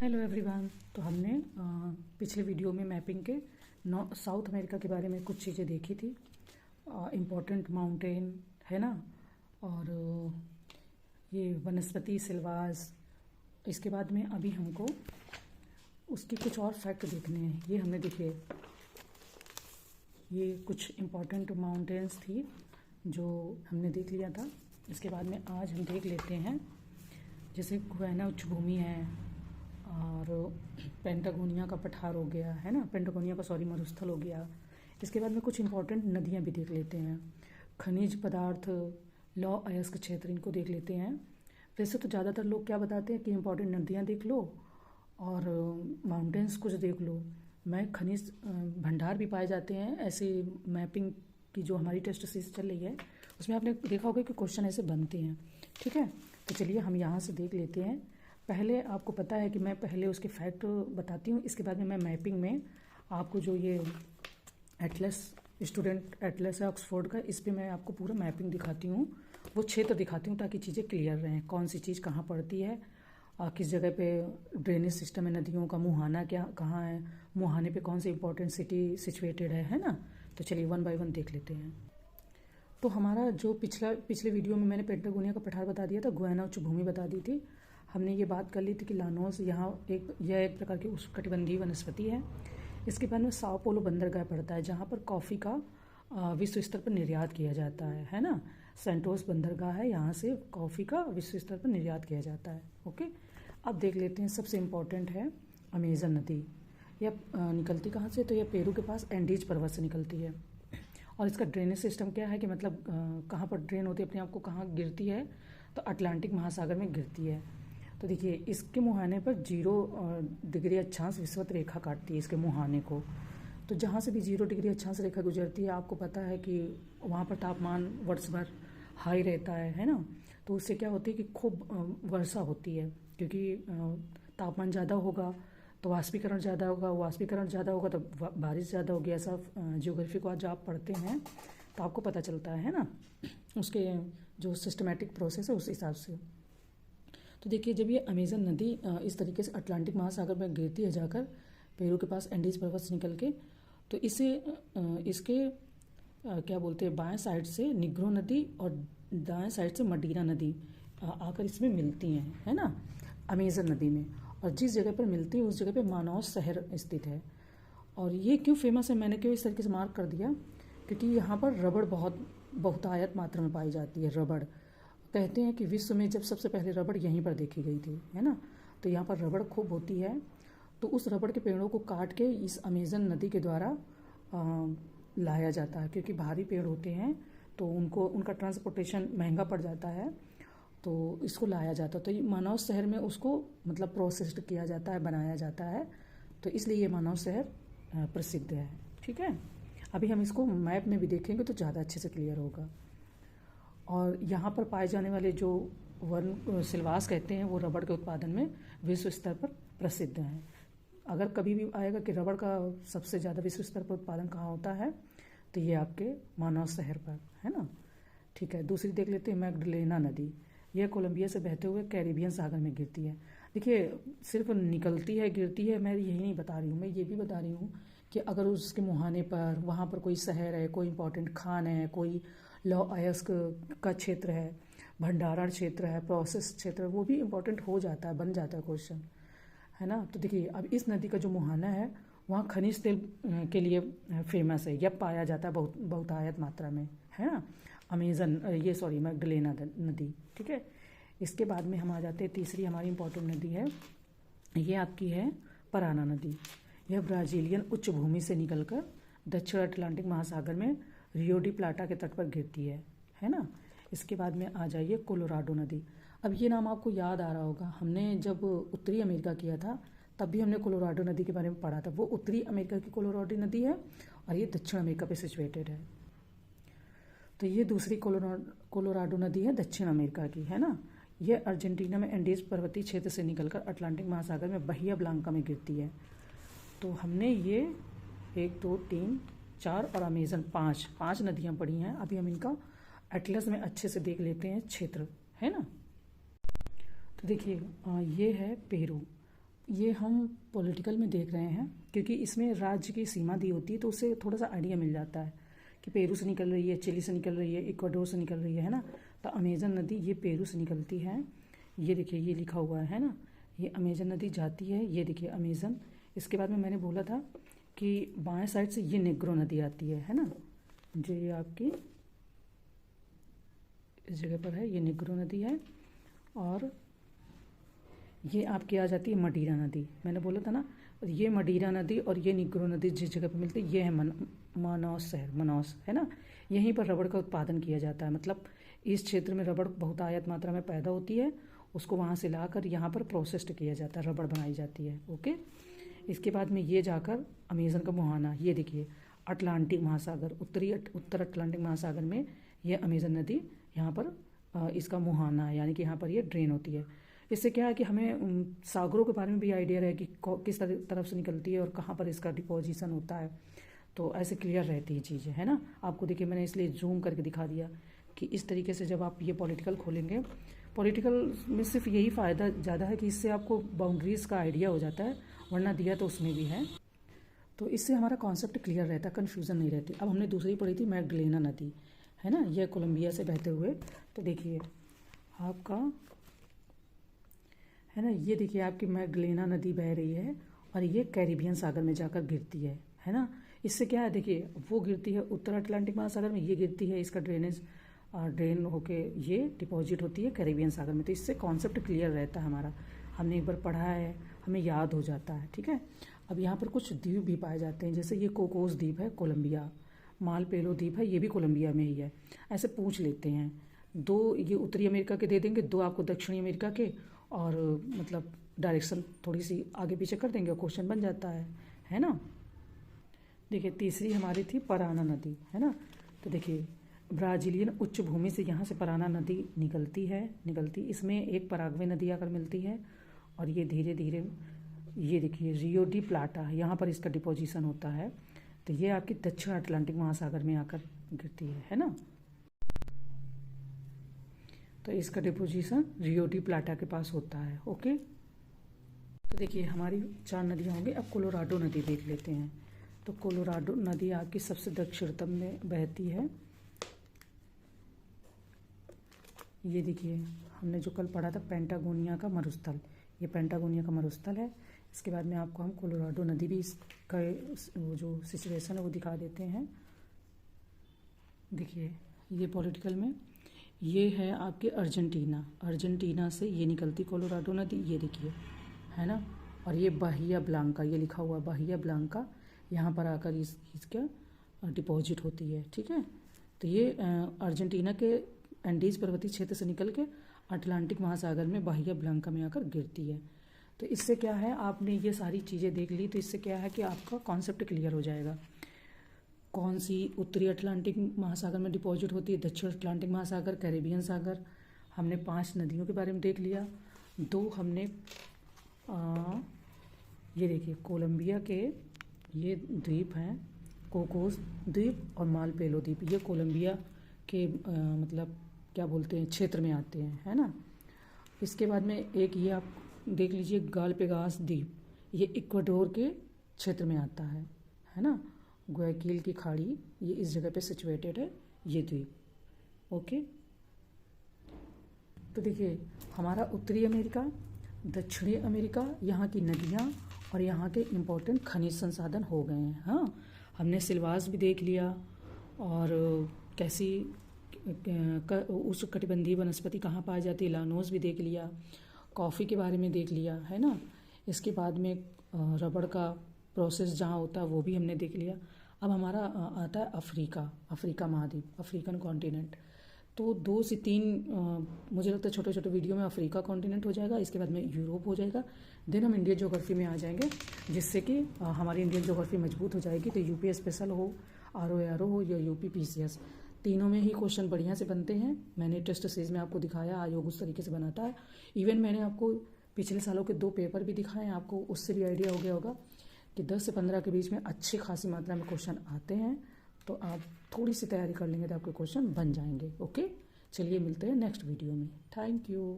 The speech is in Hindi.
Hello everyone. तो हमने पिछले वीडियो में मैपिंग के साउथ अमेरिका के बारे में कुछ चीज़ें देखी थी। इम्पोर्टेंट माउंटेन है ना, और ये वनस्पति सिल्वास। इसके बाद में अभी हमको उसके कुछ और फैक्ट देखने हैं। ये हमने देखे, ये कुछ इम्पोर्टेंट माउंटेन्स थी जो हमने देख लिया था। इसके बाद में आज हम देख लेते हैं, जैसे गुयाना उच्च भूमि है और पेंटागोनिया का पठार हो गया है ना, पेंटागोनिया का मरुस्थल हो गया। इसके बाद में कुछ इंपॉर्टेंट नदियाँ भी देख लेते हैं। खनिज पदार्थ, लौ अयस्क क्षेत्र, इनको देख लेते हैं। वैसे तो ज़्यादातर लोग क्या बताते हैं कि इंपॉर्टेंट नदियाँ देख लो और माउंटेन्स कुछ देख लो। मैं खनिज भंडार भी पाए जाते हैं। ऐसी मैपिंग की जो हमारी टेस्ट सीरीज चल रही है उसमें आपने देखा होगा कि क्वेश्चन ऐसे बनते हैं। ठीक है, तो चलिए हम यहाँ से देख लेते हैं। पहले आपको पता है कि मैं पहले उसके फैक्ट बताती हूँ, इसके बाद में मैं मैपिंग में आपको जो ये एटलस, स्टूडेंट एटलस है ऑक्सफोर्ड का, इस पे मैं आपको पूरा मैपिंग दिखाती हूँ, वो क्षेत्र दिखाती हूँ ताकि चीज़ें क्लियर रहें। कौन सी चीज़ कहाँ पड़ती है, किस जगह पे ड्रेनेज सिस्टम है नदियों का, मुहाना क्या कहाँ है, मुहाने पे कौन सी इंपॉर्टेंट सिटी सिचुएटेड है ना। तो चलिए वन बाय वन देख लेते हैं। तो हमारा जो पिछले वीडियो में मैंने पेंटागोनिया का पठार बता दिया था, गुयाना उच्च भूमि बता दी थी। हमने ये बात कर ली थी कि लानोस यहाँ यह एक प्रकार की उष्णकटिबंधीय वनस्पति है। इसके बाद में साओ पोलो बंदरगाह पड़ता है जहाँ पर कॉफ़ी का विश्व स्तर पर निर्यात किया जाता है ना। सेंटोस बंदरगाह है, यहाँ से कॉफ़ी का विश्व स्तर पर निर्यात किया जाता है। ओके, अब देख लेते हैं। सबसे इम्पोर्टेंट है अमेजन नदी। यह निकलती कहाँ से, तो यह पेरू के पास एंडीज पर्वत से निकलती है। और इसका ड्रेनेज सिस्टम क्या है कि मतलब कहाँ पर ड्रेन होती है, अपने आप को कहाँ गिरती है, तो अटलांटिक महासागर में गिरती है। तो देखिए इसके मुहाने पर 0 डिग्री अक्षांश विषुवत रेखा काटती है इसके मुहाने को। तो जहाँ से भी 0 डिग्री अक्षांश रेखा गुजरती है, आपको पता है कि वहाँ पर तापमान वर्ष भर हाई रहता है ना। तो उससे क्या होती है कि खूब वर्षा होती है, क्योंकि तापमान ज़्यादा होगा तो वाष्पीकरण ज़्यादा होगा, वाष्पीकरण ज़्यादा होगा तो बारिश ज़्यादा होगी। ऐसा ज्योग्राफी को आज आप पढ़ते हैं तो आपको पता चलता है ना, उसके जो सिस्टमेटिक प्रोसेस है उस हिसाब से। तो देखिए जब ये अमेजन नदी इस तरीके से अटलांटिक महासागर में गिरती है जाकर पेरू के पास एंडीज पर्वत से निकल के, तो इसके क्या बोलते हैं, बाएं साइड से निग्रो नदी और दाएं साइड से मडीरा नदी आकर इसमें मिलती हैं, है ना, अमेजन नदी में। और जिस जगह पर मिलती है उस जगह पे मानौस शहर स्थित है। और ये क्यों फेमस है, मैंने क्यों इस तरीके से मार्क कर दिया, क्योंकि यहाँ पर रबड़ बहुतायत मात्रा में पाई जाती है। रबड़ कहते हैं कि विश्व में जब सबसे पहले रबड़ यहीं पर देखी गई थी, है ना। तो यहाँ पर रबड़ खूब होती है। तो उस रबड़ के पेड़ों को काट के इस अमेजन नदी के द्वारा लाया जाता है, क्योंकि भारी पेड़ होते हैं तो उनका ट्रांसपोर्टेशन महंगा पड़ जाता है, तो इसको लाया जाता है। तो ये मानौस शहर में उसको मतलब प्रोसेस्ड किया जाता है, बनाया जाता है। तो इसलिए ये मानौस शहर प्रसिद्ध है। ठीक है, अभी हम इसको मैप में भी देखेंगे तो ज़्यादा अच्छे से क्लियर होगा। और यहाँ पर पाए जाने वाले जो वन सिल्वास कहते हैं वो रबड़ के उत्पादन में विश्व स्तर पर प्रसिद्ध हैं। अगर कभी भी आएगा कि रबड़ का सबसे ज़्यादा विश्व स्तर पर उत्पादन कहाँ होता है, तो ये आपके मानौस शहर पर, है ना। ठीक है, दूसरी देख लेते हैं मैगडलेना नदी। यह कोलंबिया से बहते हुए कैरिबियन सागर में गिरती है। देखिए सिर्फ निकलती है गिरती है, मैं यही नहीं बता रही हूँ, मैं ये भी बता रही हूँ कि अगर उसके मुहाने पर वहाँ पर कोई शहर है, कोई इंपॉर्टेंट खान है, कोई लौ अयस्क का क्षेत्र है, भंडारण क्षेत्र है, प्रोसेस क्षेत्र, वो भी इम्पोर्टेंट हो जाता है, बन जाता है क्वेश्चन, है ना। तो देखिए अब इस नदी का जो मुहाना है वहाँ खनिज तेल के लिए फेमस है, यह पाया जाता है बहुतायत मात्रा में, है ना। मैगडलेना नदी। ठीक है, इसके बाद में हम आ जाते हैं तीसरी हमारी इंपॉर्टेंट नदी है, ये आपकी है पराना नदी। यह ब्राज़ीलियन उच्च भूमि से निकलकर दक्षिण अटलांटिक महासागर में रियो डी प्लाटा के तट पर गिरती है ना। इसके बाद में आ जाइए कोलोराडो नदी। अब ये नाम आपको याद आ रहा होगा, हमने जब उत्तरी अमेरिका किया था तब भी हमने कोलोराडो नदी के बारे में पढ़ा था। वो उत्तरी अमेरिका की कोलोराडो नदी है और ये दक्षिण अमेरिका पे सिचुएटेड है। तो ये दूसरी कोलोराडो नदी है दक्षिण अमेरिका की, है ना। ये अर्जेंटीना में एंडीज पर्वतीय क्षेत्र से निकलकर अटलांटिक महासागर में बहिया ब्लांका में गिरती है। तो हमने ये 1 2 3 4 और अमेजन 5 नदियाँ पड़ी हैं। अभी हम इनका एटलस में अच्छे से देख लेते हैं क्षेत्र, है ना। तो देखिए ये है पेरू। ये हम पॉलिटिकल में देख रहे हैं क्योंकि इसमें राज्य की सीमा दी होती है, तो उससे थोड़ा सा आइडिया मिल जाता है कि पेरू से निकल रही है, चिली से निकल रही है, इक्वाडोर से निकल रही है ना। तो अमेजन नदी ये पेरू से निकलती है। ये देखिए ये लिखा हुआ है ना, ये अमेजन नदी जाती है, ये देखिए अमेजन। इसके बाद में मैंने बोला था कि बाएं साइड से ये निग्रो नदी आती है ना, जो ये आपकी इस जगह पर है, ये निग्रो नदी है। और ये आपकी आ जाती है मडीरा नदी। मैंने बोला था ना, ये मडीरा नदी और ये निग्रो नदी जिस जगह पर मिलती है ये है मनास शहर, मनास है ना। यहीं पर रबड़ का उत्पादन किया जाता है, मतलब इस क्षेत्र में रबड़ बहुत आयत मात्रा में पैदा होती है, उसको वहाँ से लाकर यहाँ पर प्रोसेस्ड किया जाता है, रबड़ बनाई जाती है। ओके, इसके बाद में ये जाकर अमेजन का मुहाना, ये देखिए अटलांटिक महासागर, उत्तर अटलांटिक महासागर में ये अमेजन नदी यहाँ पर इसका मुहाना है, यानी कि यहाँ पर ये ड्रेन होती है। इससे क्या है कि हमें सागरों के बारे में भी आइडिया रहे कि किस तरफ से निकलती है और कहाँ पर इसका डिपोजिशन होता है, तो ऐसे क्लियर रहती है चीज़ें, है ना। आपको देखिए मैंने इसलिए जूम करके दिखा दिया कि इस तरीके से जब आप ये पॉलिटिकल खोलेंगे, पॉलिटिकल में सिर्फ यही फ़ायदा ज़्यादा है कि इससे आपको बाउंड्रीज़ का आइडिया हो जाता है, वरना दिया तो उसमें भी है, तो इससे हमारा कॉन्सेप्ट क्लियर रहता है, कन्फ्यूज़न नहीं रहती। अब हमने दूसरी पढ़ी थी मैगडलेना नदी, है ना, यह कोलंबिया से बहते हुए, तो देखिए आपका है ना, ये देखिए आपकी मैगडलेना नदी बह रही है और ये कैरिबियन सागर में जाकर गिरती है ना। इससे क्या है, देखिए वो गिरती है उत्तर अटलांटिक महासागर में, ये गिरती है, इसका ड्रेन होके ये डिपॉजिट होती है कैरिबियन सागर में। तो इससे कॉन्सेप्ट क्लियर रहता है हमारा, हमने एक बार पढ़ा है, हमें याद हो जाता है, ठीक है। अब यहाँ पर कुछ द्वीप भी पाए जाते हैं, जैसे ये कोकोस द्वीप है कोलंबिया, मालपेलो द्वीप है, ये भी कोलंबिया में ही है। ऐसे पूछ लेते हैं, 2 ये उत्तरी अमेरिका के दे देंगे, 2 आपको दक्षिणी अमेरिका के, और मतलब डायरेक्शन थोड़ी सी आगे पीछे कर देंगे, क्वेश्चन बन जाता है ना। देखिए तीसरी हमारी थी पराना नदी, है ना। तो देखिए ब्राज़ीलियन उच्च भूमि से यहाँ से पराना नदी निकलती, इसमें एक पराग्वे नदी आकर मिलती है, और ये धीरे धीरे ये देखिए रियो डी प्लाटा, यहाँ पर इसका डिपोजिशन होता है, तो ये आपकी दक्षिण अटलांटिक महासागर में आकर गिरती है ना। तो इसका डिपोजिशन रियो डी प्लाटा के पास होता है। ओके, तो देखिए हमारी 4 नदियाँ होंगी। अब कोलोराडो नदी देख लेते हैं। तो कोलोराडो नदी आपकी सबसे दक्षिणतम में बहती है। ये देखिए हमने जो कल पढ़ा था पेंटागोनिया का मरुस्थल, ये पेंटागोनिया का मरुस्थल है। इसके बाद में आपको हम कोलोराडो नदी भी इसका वो जो सिचुएशन है वो दिखा देते हैं। देखिए ये पॉलिटिकल में ये है आपके अर्जेंटीना से ये निकलती कोलोराडो नदी, ये देखिए, है ना। और ये बाहिया ब्लांका, ये लिखा हुआ बाहिया ब्लांका, यहाँ पर आकर इसका डिपॉजिट होती है, ठीक है। तो ये अर्जेंटीना के एंडीज पर्वतीय क्षेत्र से निकल के अटलांटिक महासागर में बाहिया ब्लांका में आकर गिरती है। तो इससे क्या है, आपने ये सारी चीज़ें देख ली, तो इससे क्या है कि आपका कॉन्सेप्ट क्लियर हो जाएगा। कौन सी उत्तरी अटलांटिक महासागर में डिपॉजिट होती है, दक्षिण अटलांटिक महासागर, कैरिबियन सागर। हमने 5 नदियों के बारे में देख लिया। 2 हमने ये देखिए कोलंबिया के ये द्वीप हैं, कोकोस द्वीप और मालपेलो द्वीप, ये कोलंबिया के मतलब क्या बोलते हैं क्षेत्र में आते हैं, है ना। इसके बाद में एक ये आप देख लीजिए गालपेगास द्वीप, ये इक्वाडोर के क्षेत्र में आता है ना। ग्वायाकिल की खाड़ी ये इस जगह पे सिचुएटेड है, ये द्वीप। ओके, तो देखिए हमारा उत्तरी अमेरिका, दक्षिणी अमेरिका, यहाँ की नदियाँ और यहाँ के इम्पोर्टेंट खनिज संसाधन हो गए हैं। हाँ, हमने सिलवास भी देख लिया, और कैसी उष्णकटिबंधीय वनस्पति कहाँ पाई जाती है, लानोस भी देख लिया, कॉफ़ी के बारे में देख लिया, है ना। इसके बाद में रबड़ का प्रोसेस जहाँ होता है वो भी हमने देख लिया। अब हमारा आता है अफ्रीका महाद्वीप, अफ्रीकन कॉन्टिनेंट। तो 2 से 3 मुझे लगता है छोटे छोटे वीडियो में अफ्रीका कॉन्टिनेंट हो जाएगा, इसके बाद में यूरोप हो जाएगा, देन हम इंडियन ज्योग्राफी में आ जाएंगे, जिससे कि हमारी इंडियन ज्योग्राफी मजबूत हो जाएगी। तो यूपी स्पेशल हो, RO हो या यूपी PCS, तीनों में ही क्वेश्चन बढ़िया से बनते हैं। मैंने टेस्ट सीरीज में आपको दिखाया आयोग उस तरीके से बनाता है। इवन मैंने आपको पिछले सालों के 2 पेपर भी दिखाए हैं, आपको उससे भी आइडिया हो गया होगा कि 10 से 15 के बीच में अच्छी खासी मात्रा में क्वेश्चन आते हैं। तो आप थोड़ी सी तैयारी कर लेंगे तो आपके क्वेश्चन बन जाएंगे। ओके, चलिए मिलते हैं नेक्स्ट वीडियो में। Thank you.